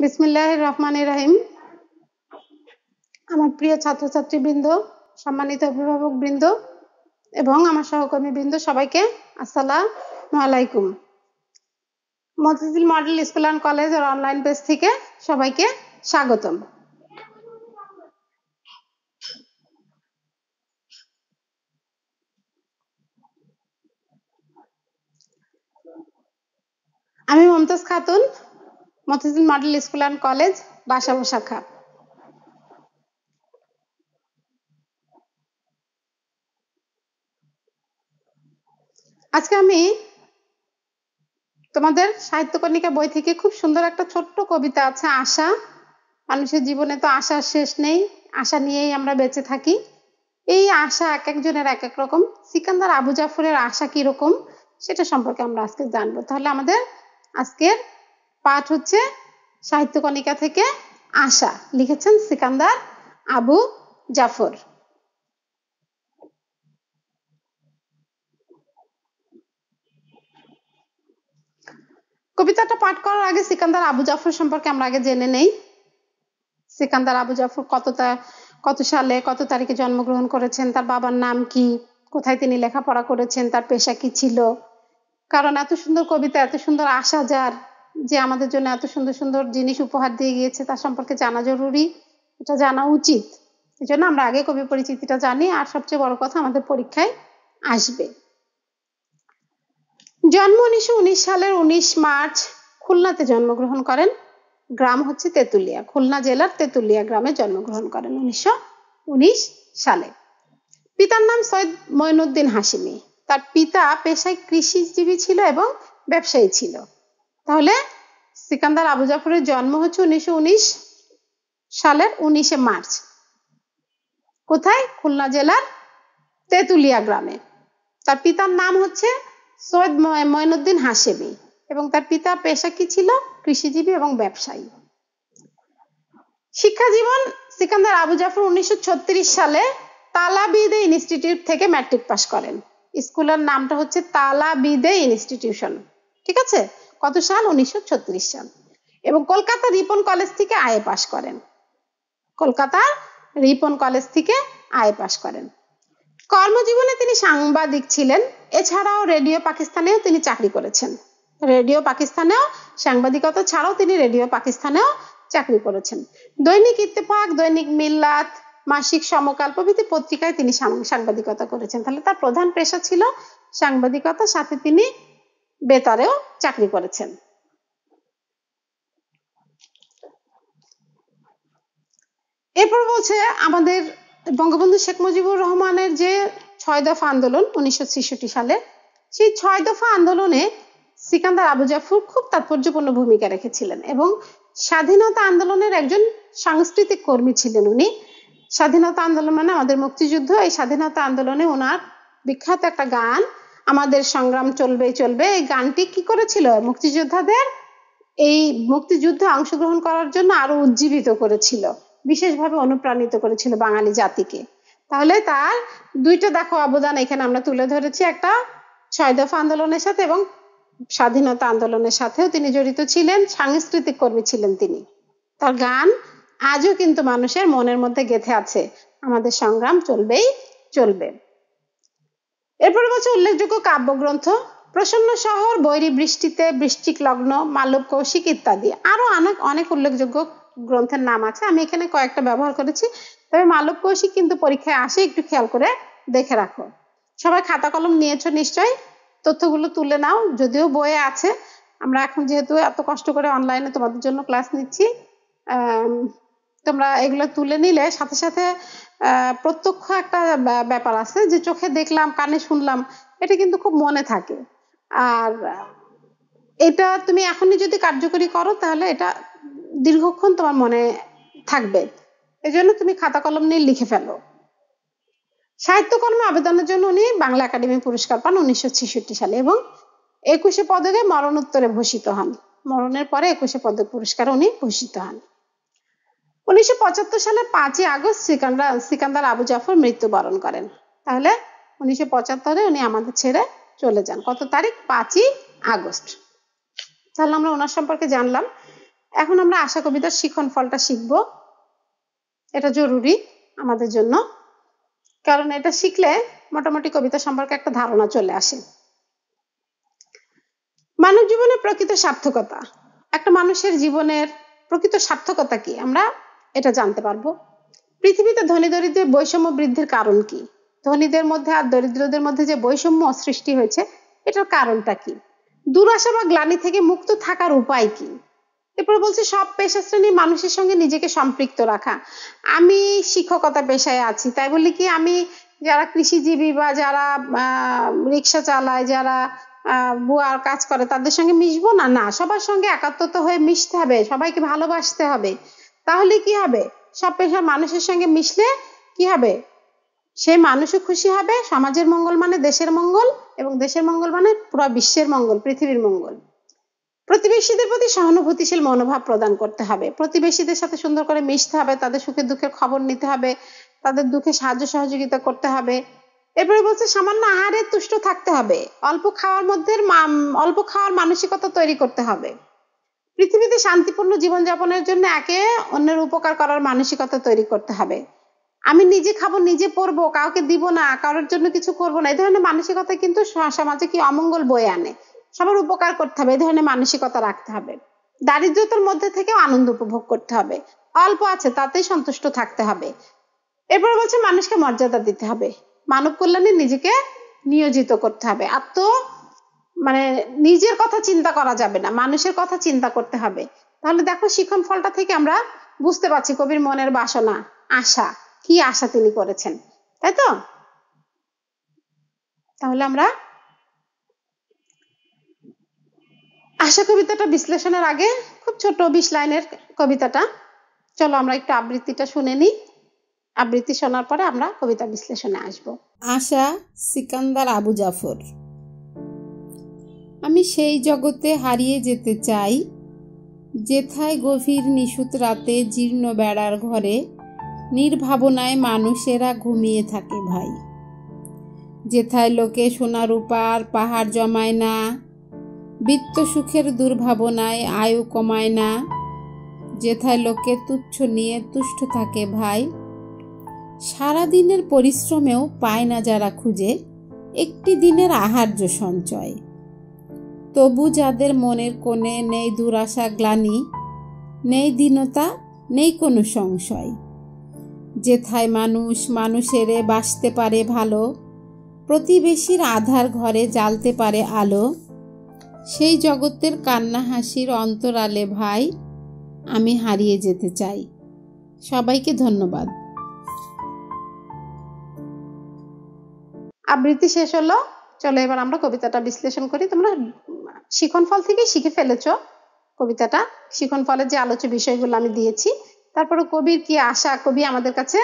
বিসমিল্লাহির রহমানির রহিম। আমার প্রিয় ছাত্রছাত্রীবৃন্দ, সম্মানিত অভিভাবকবৃন্দ এবং আমার সহকর্মীবৃন্দ, সবাইকে আসসালামু আলাইকুম। Motijheel model school and college আর অনলাইন পেজ থেকে সবাইকে স্বাগতম। আমি Mumtaz Khatun, Motijheel model school and college, Basabo শাখা। আজকে আমি তোমাদের সাহিত্যকর্ণিকা বই থেকে খুব সুন্দর একটা ছোট্ট কবিতা আছে, আশা। মানুষের জীবনে তো আশার শেষ নেই, আশা নিয়েই আমরা বেঁচে থাকি। এই আশা এক একজনের এক এক রকম। সিকান্দার আবু জাফরের আশা কি রকম সেটা সম্পর্কে আমরা আজকে জানবো। তাহলে আমাদের আজকের পাঠ হচ্ছে সাহিত্যকর্ণিকা থেকে আশা, লিখেছেন সিকান্দার আবু জাফর। কবিতাটা পাঠ করার আগে সিকান্দার আবু জাফর সম্পর্কে আমরা আগে জেনে নেই। সিকান্দার আবু জাফর কত সালে কত তারিখে জন্মগ্রহণ করেছেন, তার বাবার নাম কি, কোথায় তিনি লেখাপড়া করেছেন, তার পেশা কি ছিল। কারণ এত সুন্দর কবিতা, এত সুন্দর আশা যার, যে আমাদের জন্য এত সুন্দর সুন্দর জিনিস উপহার দিয়ে গিয়েছে, তার সম্পর্কে জানা জরুরি, এটা জানা উচিত। এই জন্য আমরা আগে কবি পরিচিতিটা জানি, আর সবচেয়ে বড় কথা আমাদের পরীক্ষায় আসবে। জন্ম 1919 সালের 19 মার্চ খুলনাতে জন্মগ্রহণ করেন। গ্রাম হচ্ছে তেঁতুলিয়া, খুলনা জেলার তেঁতুলিয়া গ্রামে জন্মগ্রহণ করেন 1919 সালে। পিতার নাম সৈয়দ মঈনুদ্দিন হাশিমি। তার পিতা পেশায় কৃষিজীবী ছিল এবং ব্যবসায়ী ছিল। তাহলে সিকান্দার আবু জাফরের জন্ম হচ্ছে 1919 সালের 19 মার্চ। কোথায়? খুলনা জেলার তেঁতুলিয়া গ্রামে। তার পিতার নাম হচ্ছে সৈয়দ মঈনুদ্দিন হাশিমি এবং তার পিতার পেশা কি ছিল? কৃষিজীবী এবং ব্যবসায়ী। শিক্ষা জীবন, সিকান্দার আবু জাফর 1936 সালে তালাবিদে ইনস্টিটিউট থেকে ম্যাট্রিক পাস করেন। স্কুলের নামটা হচ্ছে তালাবিদে ইনস্টিটিউশন, ঠিক আছে? কত সাল? 1936 সাল। এবং কলকাতা রিপন কলেজ থেকে আইএ পাস করেন। কলকাতা রিপন কলেজ থেকে আইএ পাস করেন। কর্মজীবনে তিনি সাংবাদিক ছিলেন। এছাড়াও রেডিও পাকিস্তানেও তিনি চাকরি করেছেন। রেডিও পাকিস্তানেও সাংবাদিকতা ছাড়াও তিনি রেডিও পাকিস্তানেও চাকরি করেছেন। দৈনিক ইত্তেফাক, দৈনিক মিল্লাত, মাসিক সমকাল প্রভৃতি পত্রিকায় তিনি সাংবাদিকতা করেছেন। তাহলে তার প্রধান পেশা ছিল সাংবাদিকতা, সাথে তিনি বেতারেও চাকরি করেছেন। এরপর বলছে আমাদের বঙ্গবন্ধু শেখ মুজিবুর রহমানের যে 6 দফা আন্দোলন 1966 সালে, সেই 6 দফা আন্দোলনে সিকান্দার আবু জাফর খুব তাৎপর্যপূর্ণ ভূমিকা রেখেছিলেন এবং স্বাধীনতা আন্দোলনের একজন সাংস্কৃতিক কর্মী ছিলেন উনি। স্বাধীনতা আন্দোলন মানে আমাদের মুক্তিযুদ্ধ। এই স্বাধীনতা আন্দোলনে ওনার বিখ্যাত একটা গান, আমাদের সংগ্রাম চলবেই চলবে, এই গানটি কি করেছিল? মুক্তিযোদ্ধাদের এই মুক্তিযুদ্ধে অংশগ্রহণ করার জন্য আরো উজ্জীবিত করেছিল, বিশেষভাবে অনুপ্রাণিত করেছিল বাঙালি জাতিকে। তাহলে তার দুইটা দেখো অবদান এখানে আমরা তুলে ধরেছি, একটা 6 দফা আন্দোলনের সাথে এবং স্বাধীনতা আন্দোলনের সাথেও তিনি জড়িত ছিলেন, সাংস্কৃতিক কর্মী ছিলেন তিনি। তার গান আজও কিন্তু মানুষের মনের মধ্যে গেঁথে আছে, আমাদের সংগ্রাম চলবেই চলবে। এরপরে বলছে উল্লেখযোগ্য কাব্যগ্রন্থ, প্রসন্ন শহর, বৈরী বৃষ্টিতে, বৃশ্চিক লগ্ন, মালব কৌশিক ইত্যাদি। আরো অনেক উল্লেখযোগ্য গ্রন্থের নাম আছে, আমি এখানে কয়েকটা ব্যবহার করেছি। তবে মালব কৌশিক কিন্তু পরীক্ষায় আসে, একটু খেয়াল করে দেখে রাখো। সবাই খাতা কলম নিয়েছো নিশ্চয়ই, তথ্যগুলো তুলে নাও। যদিও বইয়ে আছে, আমরা এখন যেহেতু এত কষ্ট করে অনলাইনে তোমাদের জন্য ক্লাস নিচ্ছি, তোমরা এগুলো তুলে নিলে সাথে সাথে প্রত্যক্ষ একটা ব্যাপার আছে, যে চোখে দেখলাম কানে শুনলাম, এটা কিন্তু খুব মনে থাকে। আর এটা তুমি এখনই যদি কার্যকরী করো তাহলে এটা দীর্ঘক্ষণ তোমার মনে থাকবে। এজন্য তুমি খাতা কলম নিয়ে লিখে ফেলো। সাহিত্যকর্মে আবেদনের জন্য উনি বাংলা একাডেমি পুরস্কার পান 1966 সালে এবং 21 পদকে মরণোত্তরে ভূষিত হন। মরণের পরে 21 পদক পুরস্কার উনি ভূষিত হন। 1975 সালে 5ই আগস্ট সিকান্দার আবু জাফর মৃত্যুবরণ করেন। তাহলে 1975-এ উনি আমাদের ছেড়ে চলে যান। কত তারিখ? 5ই আগস্ট। তাহলে আমরা ওনার সম্পর্কে জানলাম। এখন আমরা আশা কবিতার শিখন ফলটা শিখবো। এটা জরুরি আমাদের জন্য, কারণ এটা শিখলে মোটামুটি কবিতা সম্পর্কে একটা ধারণা চলে আসে। মানব জীবনের প্রকৃত সার্থকতা, একটা মানুষের জীবনের প্রকৃত সার্থকতা কি আমরা এটা জানতে পারবো। পৃথিবীতে ধনী দরিদ্রের বৈষম্য বৃদ্ধির কারণ কি? ধনীদের মধ্যে আর দরিদ্রদের মধ্যে যে বৈষম্য সৃষ্টি হয়েছে, এটার কারণটা কি? দুরাশা বা গ্লানি থেকে মুক্ত থাকার উপায় কি? এরপর বলছে সব পেশা শ্রেণীর মানুষের সঙ্গে নিজেকে সম্পৃক্ত রাখা। আমি শিক্ষকতা পেশায় আছি, তাই বলে কি আমি যারা কৃষিজীবী বা যারা রিক্সা চালায়, যারা বুয়ার কাজ করে তাদের সঙ্গে মিশবো না? না, সবার সঙ্গে একাত্মতা হয়ে মিশতে হবে, সবাইকে ভালোবাসতে হবে। তাহলে কি হবে? সব পেশার মানুষের সঙ্গে মিশলে কি হবে? সেই মানুষও খুশি হবে। সমাজের মঙ্গল মানে দেশের মঙ্গল, এবং দেশের মঙ্গল মানে পুরো বিশ্বের মঙ্গল, পৃথিবীর মঙ্গল। প্রতিবেশীদের প্রতি সহানুভূতিশীল মনোভাব প্রদান করতে হবে। প্রতিবেশীদের সাথে সুন্দর করে মিশতে হবে, তাদের সুখে দুঃখের খবর নিতে হবে, তাদের দুঃখে সাহায্য সহযোগিতা করতে হবে। এরপরে বলছে সামান্য আহারে তুষ্ট থাকতে হবে, অল্প খাওয়ার মানসিকতা তৈরি করতে হবে। পৃথিবীতে শান্তিপূর্ণ জীবনযাপনের জন্য একে অন্যের উপকার করার মানসিকতা তৈরি করতে হবে। আমি নিজে খাবো, নিজে পরবো, কাউকে দিব না, কারোর জন্য কিছু করব না, এই ধরনের মানসিকতা কিন্তু সমাজে কি অমঙ্গল বয়ে আনে। সবার উপকার করতে হবে, এই ধরনের মানসিকতা রাখতে হবে। দারিদ্রতার মধ্যে থেকেও আনন্দ উপভোগ করতে হবে, অল্প আছে তাতেই সন্তুষ্ট থাকতে হবে। এরপর বলছে মানুষকে মর্যাদা দিতে হবে, মানব কল্যাণে নিজেকে নিয়োজিত করতে হবে। মানে নিজের কথা চিন্তা করা যাবে না, মানুষের কথা চিন্তা করতে হবে। তাহলে দেখো শিখন ফলটা থেকে আমরা বুঝতে পারছি কবির মনের বাসনা, আশা, কি আশা তিনি করেছেন, তাই তো? তাহলে আমরা আশা কবিতাটা বিশ্লেষণের আগে খুব ছোট 20 লাইনের কবিতাটা, চলো আমরা একটু আবৃত্তিটা শুনে নিই। আবৃত্তি শোনার পরে আমরা কবিতা বিশ্লেষণে আসব। আশা, সিকান্দার আবু জাফর। আমি সেই জগতে হারিয়ে যেতে চাই, যেথায় গভীর নিশুত রাতে জীর্ণ বেড়ার ঘরে নির্ভাবনায় মানুষেরা ঘুমিয়ে থাকে ভাই। যেথায় লোকে সোনা রূপার পাহাড় জমায় না, বিত্ত সুখের দুর্ভাবনায় আয়ু কমায় না। যেথায় লোকে তুচ্ছ নিয়ে তুষ্ট থাকে ভাই, সারাদিনের পরিশ্রমেও পায় না যারা খুঁজে একটি দিনের আহার্য সঞ্চয়। তবু যাদের মনের কোণে নেই দুরাশা গ্লানি, নেই দীনতা, নেই কোনো সংশয়। যেথায় মানুষ মানুষেরে বাসতে পারে ভালো, প্রতিবেশীর আধার ঘরে জ্বালতে পারে আলো, সেই জগতের কান্না হাসির অন্তরালে ভাই আমি হারিয়ে যেতে চাই। সবাইকে ধন্যবাদ। আবৃত্তি শেষ হলো, চলো এবার আমরা কবিতাটা বিশ্লেষণ করি। তোমরা শিখন ফল থেকে শিখে ফেলেছো কবিতাটা, শিখন ফলের যে আলোচ্য বিষয়গুলো আমি দিয়েছি, তারপরে কবির কি আশা, কবি আমাদের কাছে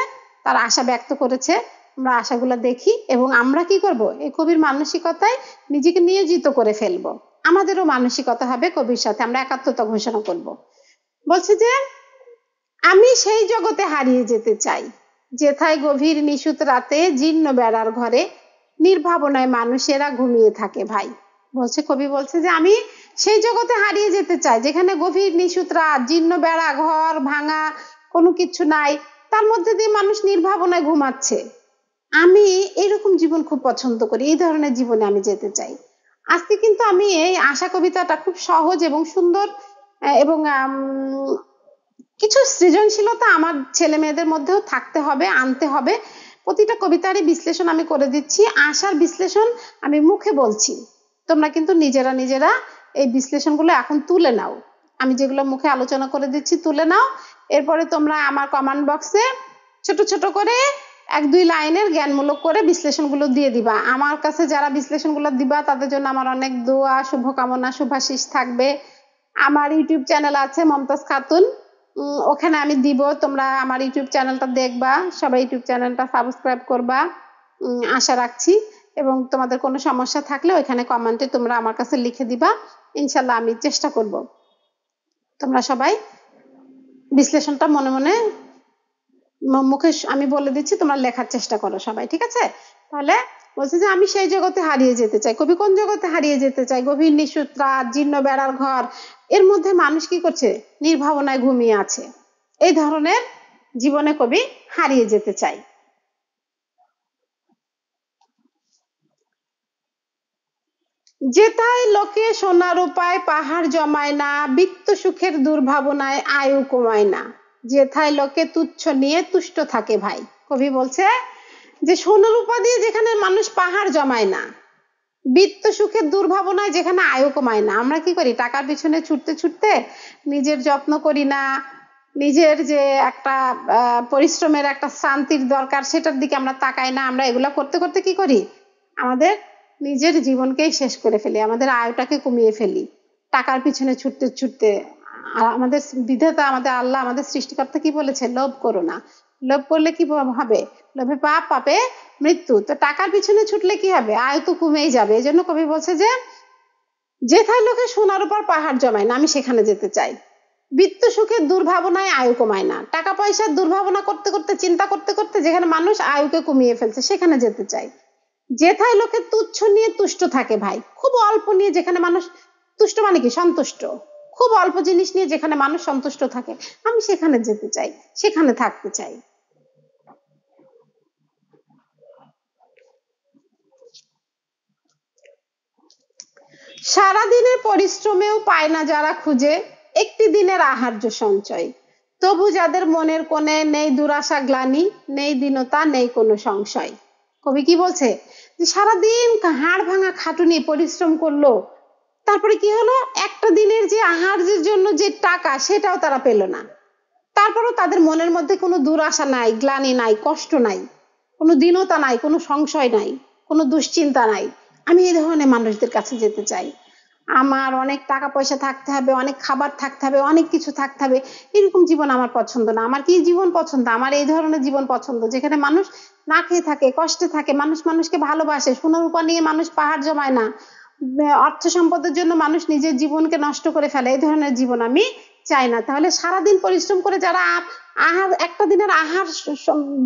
তার আশা ব্যক্ত করেছে, আমরা আশাগুলো দেখি এবং আমরা কি করব, এই কবির মানসিকতায় নিজেকে নিয়োজিত করে ফেলবো। আমাদেরও মানসিকতা হবে কবির সাথে, আমরা একাত্মতা ঘোষণা করব। বলছে যে আমি সেই জগতে হারিয়ে যেতে চাই, যেথায় গভীর নিশুত রাতে জীর্ণ বেড়ার ঘরে নির্ভাবনায় মানুষেরা ঘুমিয়ে থাকে ভাই। বলছে কবি বলছে যে আমি সেই জগতে হারিয়ে যেতে চাই, যেখানে গভীর নিশুত রাত, জীর্ণ বেড়া ঘর, ভাঙা কোনো কিছু নাই, তার মধ্যে দিয়ে মানুষ নির্ভাবনায় ঘুমাচ্ছে। আমি এরকম জীবন খুব পছন্দ করি, এই ধরনের জীবনে আমি যেতে চাই। আজকে কিন্তু আমি এই আশা কবিতাটা খুব সহজ এবং সুন্দর এবং কিছু সৃজনশীলতা আমার ছেলে মেয়েদের মধ্যেও থাকতে হবে, আনতে হবে। প্রতিটা কবিতারই বিশ্লেষণ আমি করে দিচ্ছি, আশার বিশ্লেষণ আমি মুখে বলছি, তোমরা কিন্তু নিজেরা নিজেরা এই বিশ্লেষণগুলো এখন তুলে নাও। আমি যেগুলো মুখে আলোচনা করে দিচ্ছি তুলে নাও, এরপরে তোমরা আমার কমেন্ট বক্সে ছোট ছোট করে 1-2 লাইনের জ্ঞানমূলক করে বিশ্লেষণগুলো দিয়ে দিবা। আমার কাছে যারা বিশ্লেষণগুলো দিবা তাদের জন্য আমার অনেক দোয়া, শুভকামনা, শুভাশিস থাকবে। আমার ইউটিউব চ্যানেল আছে মমতাজ খাতুন, ওখানে আমি দিব, তোমরা আমার ইউটিউব চ্যানেলটা দেখবা, সবাই ইউটিউব চ্যানেলটা সাবস্ক্রাইব করবা আশা রাখছি। এবং তোমাদের কোনো সমস্যা থাকলে ওইখানে কমেন্টে তোমরা আমার কাছে লিখে দিবা, ইনশাল্লাহ আমি চেষ্টা করব। তোমরা সবাই বিশ্লেষণটা মনে মনে মুখে আমি বলে দিচ্ছি, তোমরা লেখার চেষ্টা করো সবাই, ঠিক আছে? তাহলে বলছে যে আমি সেই জগতে হারিয়ে যেতে চাই। কবি কোন জগতে হারিয়ে যেতে চাই? গভীর নিশুত রাত, জীর্ণ বেড়ার ঘর, এর মধ্যে মানুষ কি করছে? নির্ভাবনায় ঘুমিয়ে আছে। এই ধরনের জীবনে কবি হারিয়ে যেতে চাই। যেথায় লোকে সোনা রূপায় পাহাড় জমায় না, বিত্ত সুখের দুর্ভাবনায় আয়ু কমায় না। যেথায় লোকে তুচ্ছ নিয়ে তুষ্ট থাকে ভাই। কবি বলছে যে সোনা রূপা দিয়ে যেখানে মানুষ পাহাড় জমায় না, বিত্ত সুখের দুর্ভাবনায় যেখানে আয়ু কমায় না। আমরা কি করি? টাকার পিছনে ছুটতে ছুটতে নিজের যত্ন করি না, নিজের যে একটা পরিশ্রমের একটা শান্তির দরকার সেটার দিকে আমরা তাকাই না। আমরা এগুলা করতে করতে কি করি? আমাদের নিজের জীবনকেই শেষ করে ফেলি, আমাদের আয়ুটাকে কমিয়ে ফেলি টাকার পিছনে ছুটতে ছুটতে। আর আমাদের বিধাতা, আমাদের আল্লাহ, আমাদের সৃষ্টিকর্তা কি বলেছে? লোভ করো না। লোভ করলে কি হবে? লোভে পাপ, পাপে মৃত্যু। তো টাকার পিছনে ছুটলে কি হবে? আয়ু তো কমেই যাবে। এই জন্য কবি বলছে যে যেথায় লোকে সোনার উপর পাহাড় জমায় না, আমি সেখানে যেতে চাই। বিত্ত সুখের দুর্ভাবনায় আয়ু কমায় না, টাকা পয়সার দুর্ভাবনা করতে করতে, চিন্তা করতে করতে যেখানে মানুষ আয়ুকে কমিয়ে ফেলছে সেখানে যেতে চাই। যেথায় লোকে তুচ্ছ নিয়ে তুষ্ট থাকে ভাই, খুব অল্প নিয়ে যেখানে মানুষ তুষ্ট, মানে কি? সন্তুষ্ট। খুব অল্প জিনিস নিয়ে যেখানে মানুষ সন্তুষ্ট থাকে, আমি সেখানে যেতে চাই, সেখানে থাকতে চাই। সারাদিনের পরিশ্রমেও পায় না যারা খুঁজে একটি দিনের আহার্য সঞ্চয়, তবু যাদের মনের কোণে নেই দুরাশা গ্লানি, নেই দীনতা, নেই কোনো সংশয়। কবি কি বলছে? যে সারাদিন হাড় ভাঙা খাটুনি পরিশ্রম করলো, তারপরে কি হলো? একটা দিনের যে আহারের জন্য যে টাকা, সেটাও তারা পেল না। তারপরেও তাদের মনের মধ্যে কোনো দুরাশা নাই, গ্লানি নাই, কষ্ট নাই, কোনো দীনতা নাই, কোনো সংশয় নাই, কোনো দুশ্চিন্তা নাই। আমি এই ধরনের মানুষদের কাছে যেতে চাই। আমার অনেক টাকা পয়সা থাকতে হবে, অনেক খাবার থাকতে হবে, অনেক কিছু থাকতে হবে, এরকম জীবন আমার পছন্দ না। আমার কি জীবন পছন্দ? আমার এই ধরনের জীবন পছন্দ, যেখানে মানুষ না খেয়ে থাকে, কষ্টে থাকে, মানুষ মানুষকে ভালোবাসে, সোনা রূপা নিয়ে মানুষ পাহাড় জমায় না, অর্থ সম্পদের জন্য মানুষ নিজের জীবনকে নষ্ট করে ফেলে। এই ধরনের জীবন আমি চাই না। তাহলে সারাদিন পরিশ্রম করে যারা আহার, একটা দিনের আহার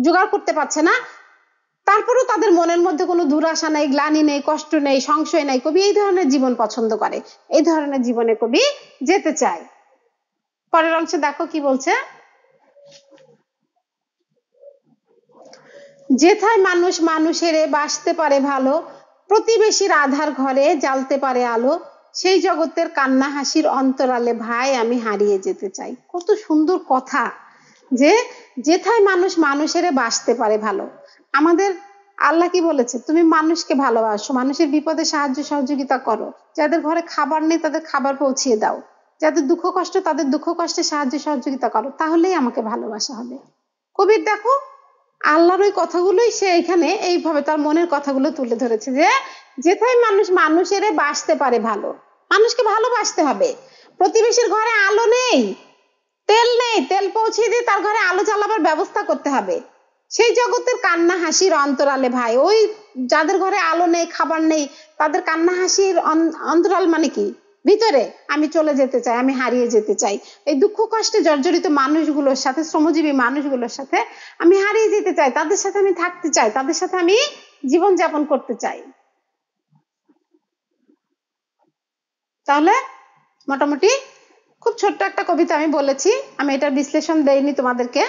জোগাড় করতে পারছে না, তারপরেও তাদের মনের মধ্যে কোনো দুরাশা নেই, গ্লানি নেই, কষ্ট নেই, সংশয় নেই, কবি এই ধরনের জীবন পছন্দ করে। এই ধরনের জীবনে কবি যেতে চায়। পরের অংশে দেখো কি বলছে। যেথায় মানুষ মানুষের বাসতে পারে ভালো, প্রতিবেশীর আধার ঘরে জ্বালতে পারে আলো, সেই জগতের কান্না হাসির অন্তরালে ভাই আমি হারিয়ে যেতে চাই। কত সুন্দর কথা! যে যেথায় মানুষ মানুষের বাসতে পারে ভালো। আমাদের আল্লাহ কি বলেছে? তুমি মানুষকে ভালোবাসো, মানুষের বিপদে সাহায্য সহযোগিতা করো, যাদের ঘরে খাবার নেই তাদের খাবার পৌঁছিয়ে দাও, যাদের দুঃখ কষ্ট তাদের দুঃখ কষ্টে সাহায্য সহযোগিতা করো, তাহলেই আমাকে ভালোবাসা হবে। কবির দেখো আল্লাহর ওই কথাগুলোই সে এখানে এইভাবে তার মনের কথাগুলো তুলে ধরেছে, যে যেথায় মানুষ মানুষের বাসতে পারে ভালো, মানুষকে ভালোবাসতে হবে। প্রতিবেশীর ঘরে আলো নেই, তেল নেই, তেল পৌঁছে দিয়ে তার ঘরে আলো জ্বালাবার ব্যবস্থা করতে হবে। সেই জগতের কান্না হাসির অন্তরালে ভাই, ওই যাদের ঘরে আলো নেই, খাবার নেই, তাদের কান্না হাসির অন্তরাল মানে কি? ভিতরে আমি চলে যেতে চাই, আমি হারিয়ে যেতে চাই। এই দুঃখ কষ্টে জর্জরিত মানুষগুলোর সাথে, শ্রমজীবী মানুষগুলোর সাথে আমি হারিয়ে যেতে চাই, তাদের সাথে আমি থাকতে চাই, তাদের সাথে আমি জীবন যাপন করতে চাই। তাহলে মোটামুটি খুব ছোট্ট একটা কবিতা আমি বলেছি, আমি এটার বিশ্লেষণ দেইনি তোমাদেরকে।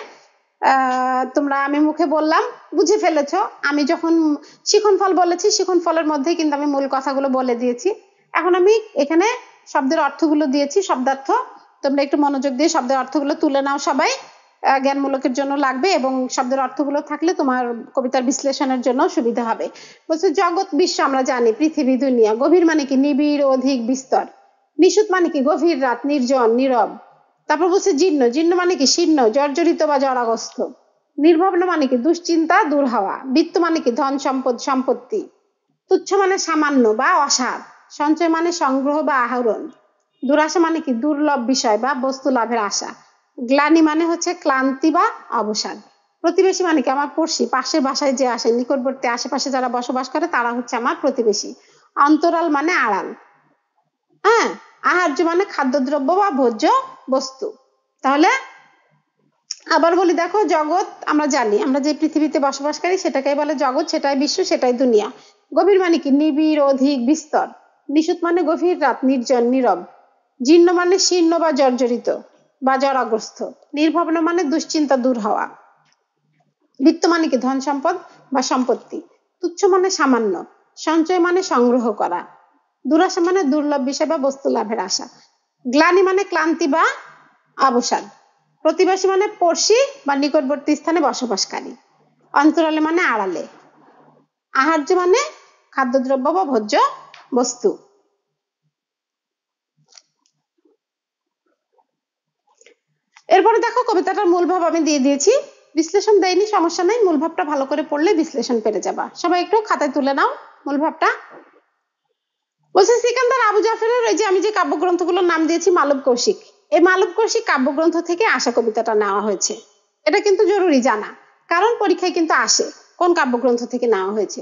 তোমরা, আমি মুখে বললাম, বুঝে ফেলেছো। আমি যখন শিখন ফল বলেছি, শিখন ফলের মধ্যে কিন্তু আমি মূল কথাগুলো বলে দিয়েছি। এখন আমি এখানে শব্দের অর্থগুলো দিয়েছি, শব্দার্থ। তোমরা একটু মনোযোগ দিয়ে শব্দের অর্থগুলো তুলে নাও সবাই, জ্ঞানমূলকের জন্য লাগবে, এবং শব্দের অর্থগুলো থাকলে তোমার কবিতার বিশ্লেষণের জন্য সুবিধা হবে। বলছে জগৎ বিশ্ব আমরা জানি, পৃথিবী দুনিয়া। গভীর মানে কি? নিবিড়, অধিক, বিস্তর। নিশুত মানে কি? গভীর রাত, নির্জন, নীরব। তারপর বলছে জীর্ণ, জীর্ণ মানে কি? শীর্ণ, জর্জরিত বা জরাগ্রস্ত। নির্ভাবন মানে কি? দুশ্চিন্তা দূর হওয়া। বিত্ত মানে কি? ধন সম্পদ, সম্পত্তি। তুচ্ছ মানে সামান্য বা অসার। সঞ্চয় মানে সংগ্রহ বা আহরণ। দুরাশা মানে কি? দুর্লভ বিষয় বা বস্তু লাভের আশা। গ্লানি মানে হচ্ছে ক্লান্তি বা অবসাদ। প্রতিবেশী মানে কি? আমার পড়শি, পাশের বাসায় যে আসে, নিকটবর্তী আশেপাশে যারা বসবাস করে তারা হচ্ছে আমার প্রতিবেশী। অন্তরাল মানে আড়াল। হ্যাঁ, আহার্য মানে খাদ্যদ্রব্য বা ভোজ্য বস্তু। তাহলে আবার বলি দেখো, জগৎ আমরা জানি, আমরা যে পৃথিবীতে বসবাসকারী সেটাকেই বলে জগৎ, সেটাই বিশ্ব, সেটাই দুনিয়া। গভীর মানে কি? নিবিড়, অধিক, বিস্তর। নিশুত মানে গভীর রাত, নির্জন, নীরব। জীর্ণ মানে শীর্ণ বা জর্জরিত বা জরাগ্রস্ত। নির্ভাবনা মানে দুশ্চিন্তা দূর হওয়া। বৃত্ত মানে কি? ধন সম্পদ বা সম্পত্তি। তুচ্ছ মানে সামান্য। সঞ্চয় মানে সংগ্রহ করা। দুরাশা মানে দুর্লভ বিষয় বা বস্তু লাভের আশা। গ্লানি মানে ক্লান্তি বা অবসাদ। প্রতিবেশী মানে পড়শি বা নিকটবর্তী স্থানে বসবাসকারী। অন্তরালে মানে আড়ালে। আহার্য মানে খাদ্যদ্রব্য বা ভোজ্য বস্তু। এরপরে দেখো, কবিতাটার মূল ভাব আমি দিয়ে দিয়েছি, বিশ্লেষণ দেয়নি, সমস্যা নেই, মূল ভাবটা ভালো করে পড়লে বিশ্লেষণ পেরে যাবা। সবাই একটু খাতায় তুলে নাও মূল ভাবটা। বলছে সিকান্দার আবু জাফরের ওই যে আমি যে কাব্যগ্রন্থগুলোর নাম দিয়েছি মালব কৌশিক, এই মালব কৌশিক কাব্যগ্রন্থ থেকে আশা কবিতাটা নেওয়া হয়েছে। এটা কিন্তু জরুরি জানা, কারণ পরীক্ষায় কিন্তু আসে কোন কাব্যগ্রন্থ থেকে নেওয়া হয়েছে।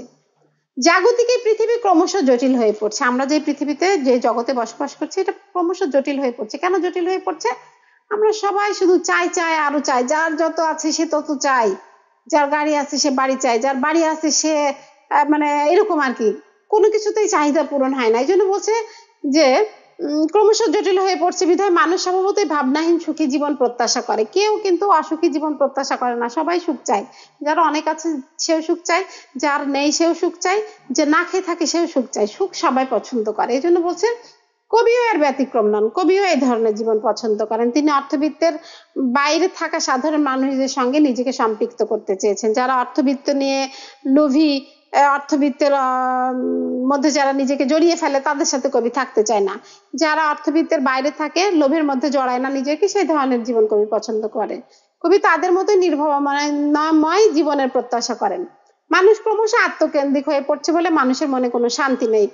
জাগতিক এই পৃথিবী ক্রমশ জটিল হয়ে পড়ছে। আমরা যে পৃথিবীতে যে জগতে বসবাস করছি এটা ক্রমশ জটিল হয়ে পড়ছে। কেন জটিল হয়ে পড়ছে? আমরা সবাই শুধু চাই চাই আরো চাই। যার যত আছে সে তত চাই। যার গাড়ি আছে সে বাড়ি চাই, যার বাড়ি আছে সে মানে এরকম আর কি, কোনো কিছুতেই চাহিদা পূরণ হয় না। এই জন্য বলছে যে ক্রমশ জটিল হয়ে পড়ছে বিধায় মানুষ স্বভাবতই ভাবনাহীন সুখী জীবন প্রত্যাশা করে। কেউ কিন্তু অসুখী জীবন প্রত্যাশা করে না, সবাই সুখ চায়। যার অনেক আছে সেও সুখ চায়, যার নেই সেও সুখ চায়, যে না খেয়ে থাকে সেও সুখ চায়। সুখ সবাই পছন্দ করে। এই জন্য বলছে কবিও এর ব্যতিক্রম নন, কবিও এই ধরনের জীবন পছন্দ করেন। তিনি অর্থবিত্তের বাইরে থাকা সাধারণ মানুষদের সঙ্গে নিজেকে সম্পৃক্ত করতে চেয়েছেন। যারা অর্থবিত্ত নিয়ে লোভী, অর্থবিত্তের মধ্যে যারা নিজেকে জড়িয়ে ফেলে তাদের সাথে কবি থাকতে চায় না। যারা অর্থবিত্তের বাইরে থাকে, লোভের মধ্যে জড়ায় না নিজেকে, সেই ধরনের জীবন কবি পছন্দ করে। কবি তাদের মতোই নির্ভাবনাময় জীবনের প্রত্যাশা করেন। মানুষ ক্রমশ আত্মকেন্দ্রিক হয়ে পড়ছে বলে মানুষের মনে কোনো শান্তি নেই।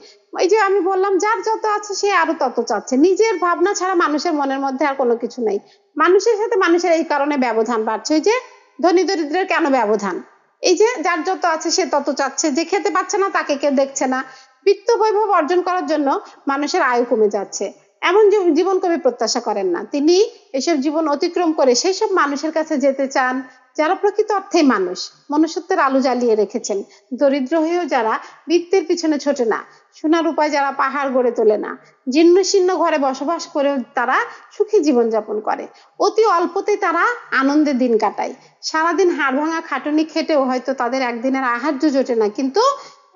এই যে আমি বললাম, যার যত আছে সে আরো তত চাচ্ছে। নিজের ভাবনা ছাড়া মানুষের মনের মধ্যে আর কোনো কিছু নেই। মানুষের সাথে মানুষের এই কারণে ব্যবধান বাড়ছে। ওই যে ধনী দরিদ্রের কেন ব্যবধান? এই যে যার যত আছে সে তত চাচ্ছে, যে খেতে পাচ্ছে না তাকে কেউ দেখছে না। বিত্ত বৈভব অর্জন করার জন্য মানুষের আয়ু কমে যাচ্ছে। এমন জীবন কবি প্রত্যাশা করেন না। তিনি এসব জীবন অতিক্রম করে সেই সব মানুষের কাছে যেতে চান যারা প্রকৃত অর্থে মানুষ, মনুষ্যত্বের আলো জ্বালিয়ে রেখেছেন। দরিদ্র হয়েও যারা বৃত্তের পিছনে ছোটে না, সোনার উপায় যারা পাহাড় গড়ে তোলে না, জীর্ণ শীর্ণ ঘরে বসবাস করেও তারা সুখী জীবন যাপন করে। অতি অল্পতেই তারা আনন্দে দিন কাটায়। সারাদিন হাড় ভাঙা খাটুনি খেটেও হয়তো তাদের একদিনের আহার্য জোটে না, কিন্তু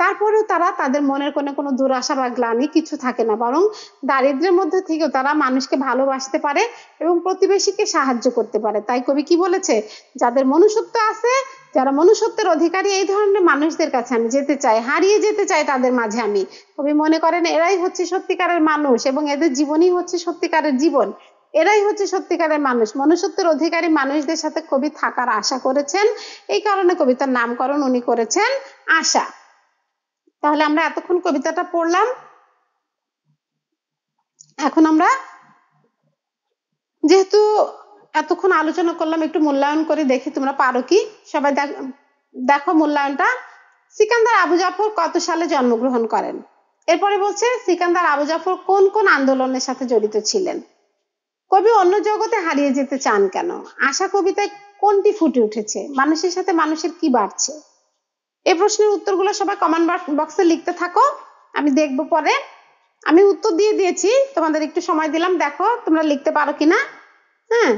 তারপরেও তারা, তাদের মনের কোনো দুরাশা বা গ্লানি কিছু থাকে না, বরং দারিদ্র্যের মধ্যে থেকেও তারা মানুষকে ভালোবাসতে পারে এবং প্রতিবেশীকে সাহায্য করতে পারে। তাই কবি কি বলেছে? যাদের মনুষ্যত্ব আছে, যারা মনুষ্যত্বের অধিকারী, এই ধরনের মানুষদের কাছে আমি যেতে চাই, হারিয়ে যেতে চাই তাদের মাঝে আমি। কবি মনে করেন এরাই হচ্ছে সত্যিকারের মানুষ এবং এদের জীবনই হচ্ছে সত্যিকারের জীবন। এরাই হচ্ছে সত্যিকারের মানুষ। মনুষ্যত্বের অধিকারী মানুষদের সাথে কবি থাকার আশা করেছেন। এই কারণে কবিতার নামকরণ উনি করেছেন আশা। তাহলে আমরা এতক্ষণ কবিতাটা পড়লাম, এখন আমরা যেহেতু এতক্ষণ আলোচনা করলাম, একটু মূল্যায়ন করে দেখি তোমরা পারো কি। সবাই দেখো মূল্যায়নটা। সিকান্দার আবু জাফর কত সালে জন্মগ্রহণ করেন? এরপরে বলছে সিকান্দার আবু জাফর কোন কোন আন্দোলনের সাথে জড়িত ছিলেন? কবি অন্য জগতে হারিয়ে যেতে চান কেন? আশা কবিতায় কোনটি ফুটে উঠেছে? মানুষের সাথে মানুষের কি বাড়ছে? এই প্রশ্নের উত্তরগুলো সবাই কমেন্ট বক্সে লিখতে থাকো, আমি দেখবো পরে। আমি উত্তর দিয়ে দিয়েছি, তোমাদের একটু সময় দিলাম, দেখো তোমরা লিখতে পারো কিনা। হ্যাঁ,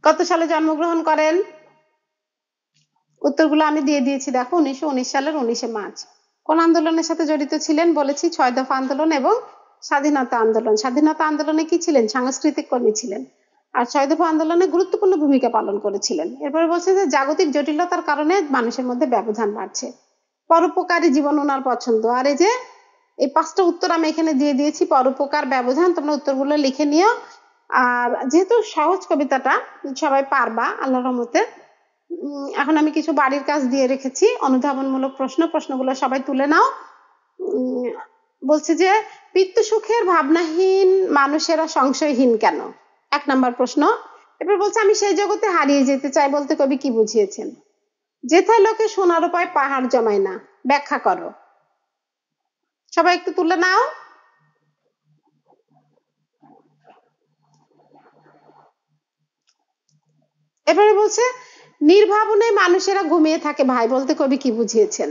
কত সালে জন্মগ্রহণ করেন? উত্তরগুলো আমি দিয়ে দিয়েছি, দেখো 1919 সালের 19শে মার্চ। কোন আন্দোলনের সাথে জড়িত ছিলেন? বলেছি 6 দফা আন্দোলন এবং স্বাধীনতা আন্দোলন। স্বাধীনতা আন্দোলনে কি ছিলেন? সাংস্কৃতিক কর্মী ছিলেন। আর 6 দফা আন্দোলনে গুরুত্বপূর্ণ ভূমিকা পালন করেছিলেন। এরপরে বলছে যে জাগতিক জটিলতার কারণে মানুষের মধ্যে ব্যবধান বাড়ছে। পরোপকারী জীবন ওনার পছন্দ। আর এই যে এই 5টা উত্তর আমি এখানে দিয়ে দিয়েছি, পরোপকার, ব্যবধান, তোমরা উত্তরগুলো লিখে নিও। আর যেহেতু সহজ কবিতাটা সবাই পারবা আল্লাহর রহমতে, এখন আমি কিছু বাড়ির কাজ দিয়ে রেখেছি, অনুধাবনমূলক প্রশ্নগুলো সবাই তুলে নাও। বলছে যে পিতৃ সুখের ভাবনাহীন মানুষেরা সংশয়হীন কেন? 1 নম্বর প্রশ্ন। এবার বলছে আমি সেই জগতে হারিয়ে যেতে চাই বলতে কবি কি বুঝিয়েছেন? যেথায় লোকে সোনার উপায় পাহাড় জমায় না, ব্যাখ্যা করো। সবাই একটু তুলে নাও। এবারে বলছে নির্ভাবনায় মানুষেরা ঘুমিয়ে থাকে ভাই বলতে কবি কি বুঝিয়েছেন?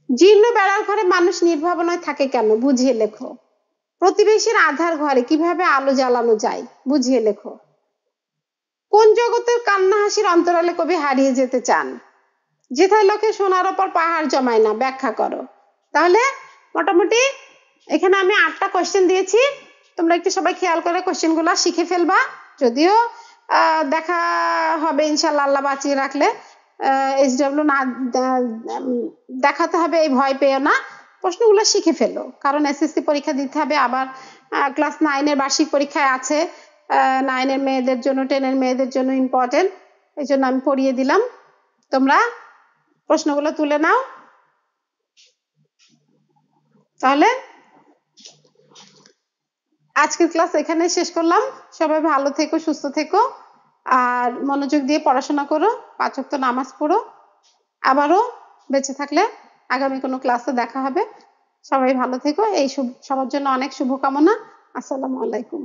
জীর্ণ বেড়ার ঘরে মানুষ নির্ভাবনায় থাকে কেন? বুঝিয়ে লেখো। প্রতিবেশীর আধার ঘরে কিভাবে আলো জ্বালানো যায়? বুঝিয়ে লেখো। কোন জগতের কান্না হাসির অন্তরালে কবি হারিয়ে যেতে চান? যেথায় লোকে সোনার ওপর পাহাড় জমায় না, ব্যাখ্যা করো। তাহলে মোটামুটি এখানে আমি 8টা কোশ্চেন দিয়েছি, তোমরা একটু সবাই খেয়াল করে কোশ্চেনগুলো শিখে ফেলবা। যদিও দেখা হবে ইনশাল্লাহ, আল্লাহ বাঁচিয়ে রাখলে SW না দেখাতে হবে, এই ভয় পেও না, প্রশ্নগুলো শিখে ফেলো, কারণ SSC পরীক্ষা দিতে হবে, আবার ক্লাস 9-এর বার্ষিক পরীক্ষায় আছে। 9-এর মেয়েদের জন্য, 10-এর মেয়েদের জন্য ইম্পর্টেন্ট, এই জন্য আমি পড়িয়ে দিলাম। তোমরা প্রশ্নগুলো তুলে নাও। তাহলে আজকের ক্লাস এখানে শেষ করলাম। সবাই ভালো থেকো, সুস্থ থেকো, আর মনোযোগ দিয়ে পড়াশোনা করো, 5 ওয়াক্ত নামাজ পড়ো। আবারও বেঁচে থাকলে আগামী কোনো ক্লাসে দেখা হবে। সবাই ভালো থেকো, এই সবার জন্য অনেক শুভকামনা। আসসালামু আলাইকুম।